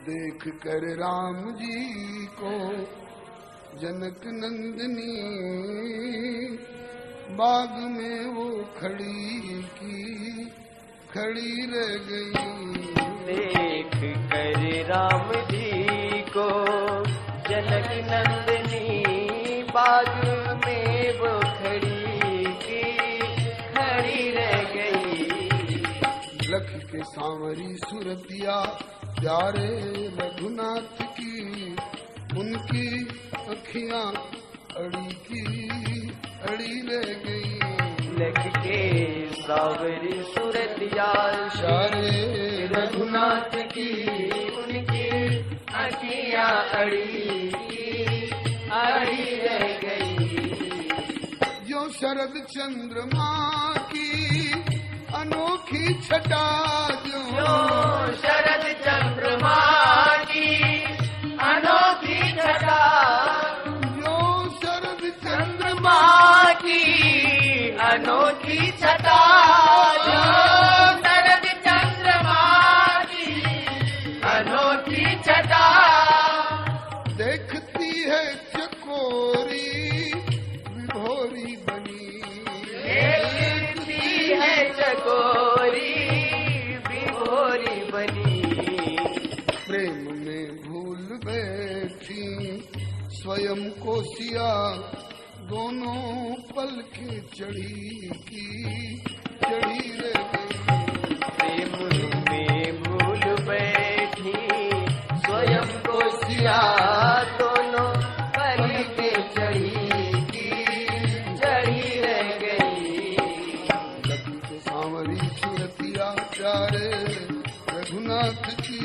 देख कर राम जी को जनक नंदनी बाग में वो खड़ी रह गई। देख कर राम जी को जनक नंदनी बाग में वो खड़ी रह गई। लख के सांवरी सुरतिया प्यारे रघुनाथ की, उनकी अखियां अड़ी रह गई। लख के सांवरी सुरतिया प्यारे रघुनाथ की, उनकी अखियां अड़ी रह गई। जो शरद चंद्रमा की अनोखी छटा, जो शरद चंद्रमा की अनोखी छटा, जो शरद चंद्रमा की अनोखी छटा, जो शरद चंद्रमा की अनोखी छटा, देखती है चकोरी विभोरी बनी, देखती है चकोरी विभोरी बनी। प्रेम में भूल बैठी स्वयं को सिया, दोनों पल के चढ़ी रह गई। प्रेम में भूल बैठी स्वयं को सिया, दोनों पल के चढ़ी रह गई। लखी के सांवरी सुरतिया प्यारे रघुनाथ की,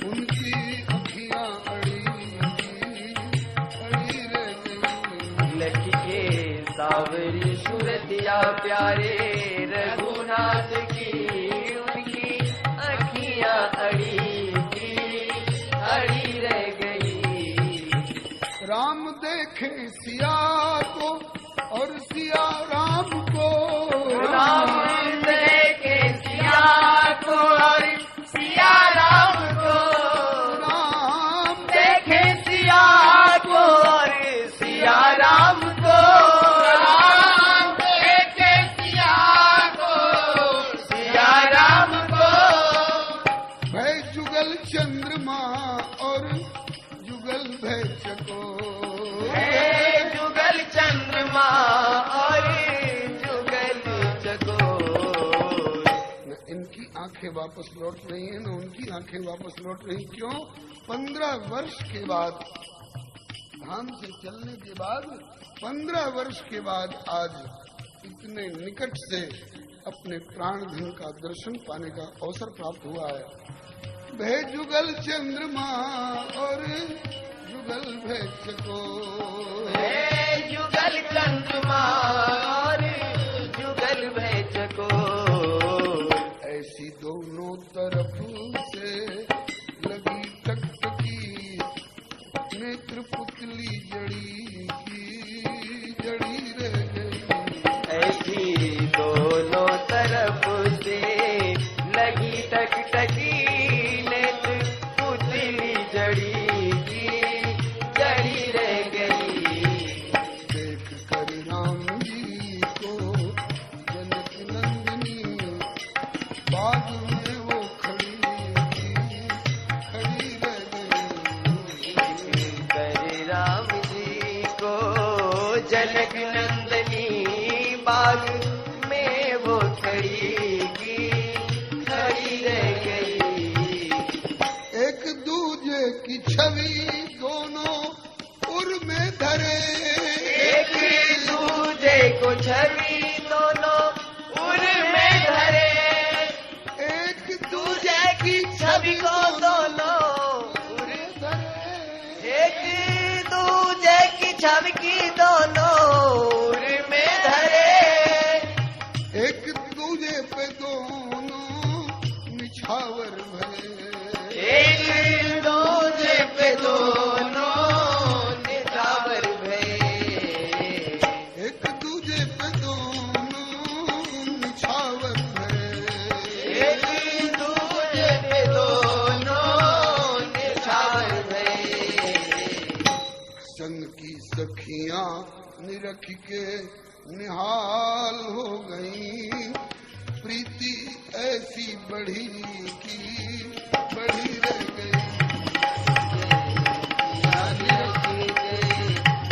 उनकी अखियां अड़ी रह गई। लख के सांवरी सुरतिया प्यारे रघुनाथ की, उनकी अखियां अड़ी रह गई। राम देखे सिया को और सिया राम को, राम देखे सिया को और सिया राम को, राम देखे सिया को और सिया राम को, राम देखे सिया को सिया राम को। भय जुगल चंद्रमा और जुगल भय चकोर, जुगल चंद्रमा और जुगल चकोर। इनकी आंखें वापस लौट रही हैं, न उनकी आंखें वापस लौट रही। क्यों? 15 वर्ष के बाद, धाम से चलने के बाद 15 वर्ष के बाद आज इतने निकट से अपने प्राण धन का दर्शन पाने का अवसर प्राप्त हुआ है। भय जुगल चंद्रमा और जुगल भय चकोर, जुगल चंद्रमा और जुगल भय चकोर। ऐसी दोनों तरफ से लगी टकटकी, नेत्र पुतली जड़ी रह गई। ऐसी दोनों तरफ से लगी टकटकी, नेत्र पुतली जड़ी रह गई। देख कर राम जी को जनक नंदनी बाग में वो खड़ी रह गई। कर राम जी को जनक नंदनी बाग में वो खड़ी रह गई। एक दूजे की छवि दोनों उर में धरे, एक दूजे को छवि दोनों उर में धरे, एक दूजे की छवि को दोनों उर धरे, एक दूजे की छवि की दोनों उर में धरे, एक दूजे पे दोनों निछावर भरे, एक दूजे पे दोनों सखियां निरख के निहाल हो गई, प्रीति ऐसी बढ़ी की बढ़ी रह गई। निरख के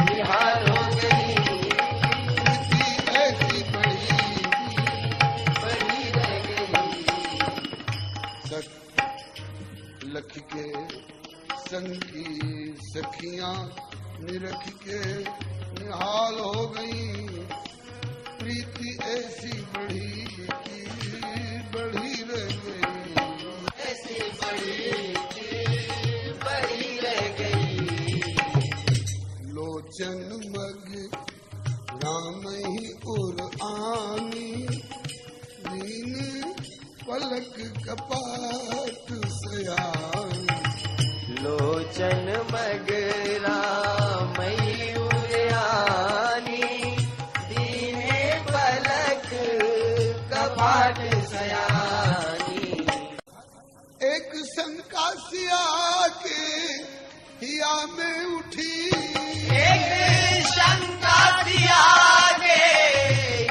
निहाल हो गई, प्रीति ऐसी बढ़ी बढ़ी रह गई। लख के संग की सखियां निरख के निहाल हो गई, प्रीति ऐसी बढ़ी की बढ़ी रह गई। ऐसी बढ़ी की बढ़ी रह गई। लोचन मग राम ही उर आनी, दीन पलक कपाट सयानी। लोचन मगरा मयूरयानी, दीने पलक कपाट सयानी। एक शंका सिया के हिया में उठी, एक शंका सिया के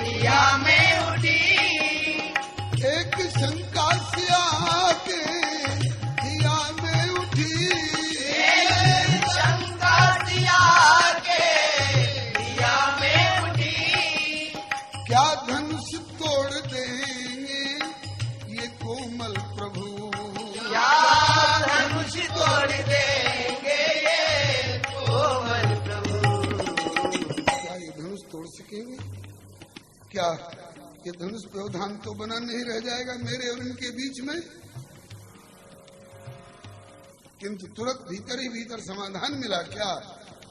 हिया में उठी, एक शंका सिया के हिया में उठी। एक शंका सिया के हिया में उठी। क्या धनुष तोड़ देंगे ये कोमल प्रभु, क्या धनुष तोड़ देंगे ये कोमल प्रभु। क्या ये धनुष तोड़ सकेंगे? क्या ये धनुष व्यवधान तो बना नहीं रह जाएगा मेरे और इनके बीच में? किंतु तुरंत भीतर ही भीतर समाधान मिला। क्या?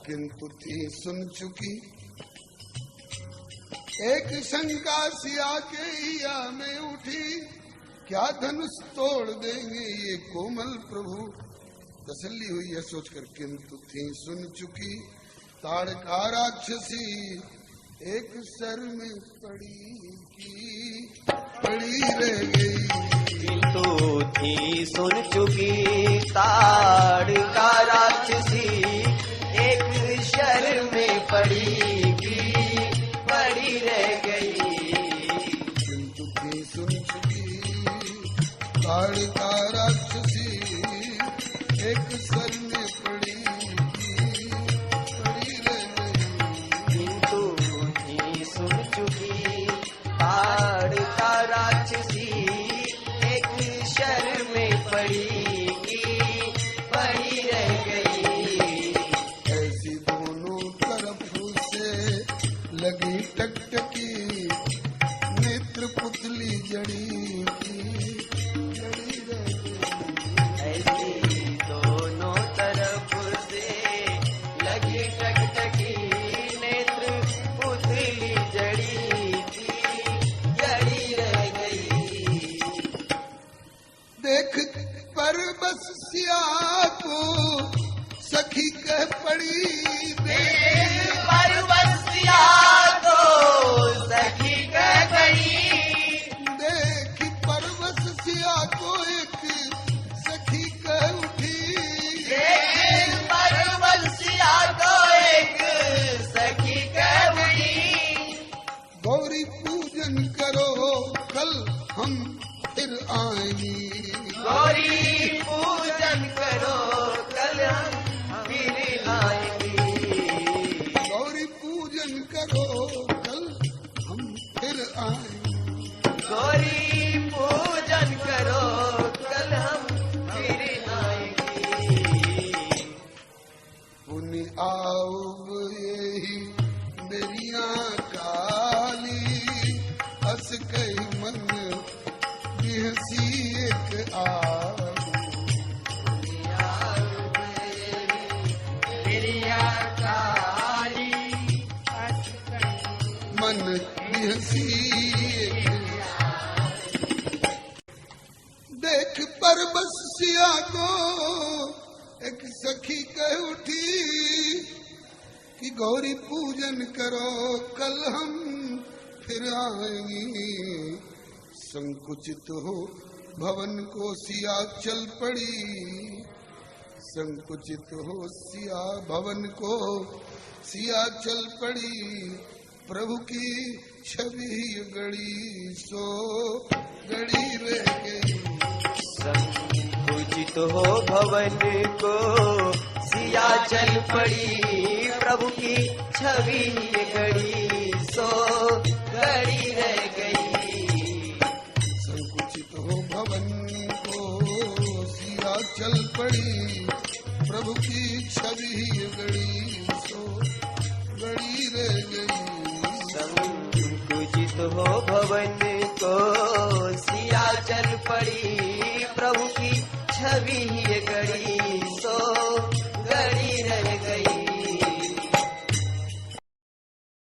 किंतु थी सुन चुकी एक शंका सिया के हिया में उठी, क्या धनुष तोड़ देंगे ये कोमल प्रभु। तसल्ली हुई है सोचकर, किंतु थी सुन चुकी ताड़का राक्षसी, एक सर में पड़ी की पड़ी रह गई। किंतु थी सुन चुकी ताड़का राक्षसी, एक शर में पड़ी की पड़ी रह गई। किंतु थी सुन चुकी ताड़का राक्षसी, एक सर में पड़ी की पड़ी रह गई। किंतु थी सुन चुकी ताड़का राक्षसी, एक शर में पड़ी की पड़ी रह गई। ऐसी दोनों तरफ से लगी टकटकी, नेत्र पुतली जड़ी की जड़ी रह गई। ऐसी दोनों तरफ से लगी टकटकी, नेत्र पुतली जड़ी की जड़ी रह गई। देख पर बस सिया को सखी कह पड़ी, देख परवसिया को सखी कह पड़ी, देख पर बस सिया को एक सखी कह उठी। परवसिया को एक सखी कह उठी। गौरी पूजन करो कल हम फिर आएंगी। गौरी पूजन करो कल हम फिर आएंगे। गौरी पूजन करो कल हम फिर आएंगे। गौरी पूजन करो कल हम फिर आएंगे। पुनि आओ यही मेरिया काली, हस कई मन बिहसी एक मेरिया काली, मन बिहसी एक। देख पर बस सिया को एक सखी कह उठी कि गौरी पूजन करो कल हम फिर आएंगी। संकुचित हो भवन को सिया चल पड़ी, संकुचित हो सिया भवन को, सिया चल पड़ी प्रभु की छवि गड़ी, सो गड़ी रह गई। संकुचित हो भवन को, सिया चल पड़ी प्रभु की छवि गड़ी, सो गड़ी रह गई। संकुचित हो भवन को, सिया चल पड़ी प्रभु की छवि गड़ी, सो गड़ी रह गई। संकुचित हो भवन को, सिया चल पड़ी प्रभु की छवि गड़ी,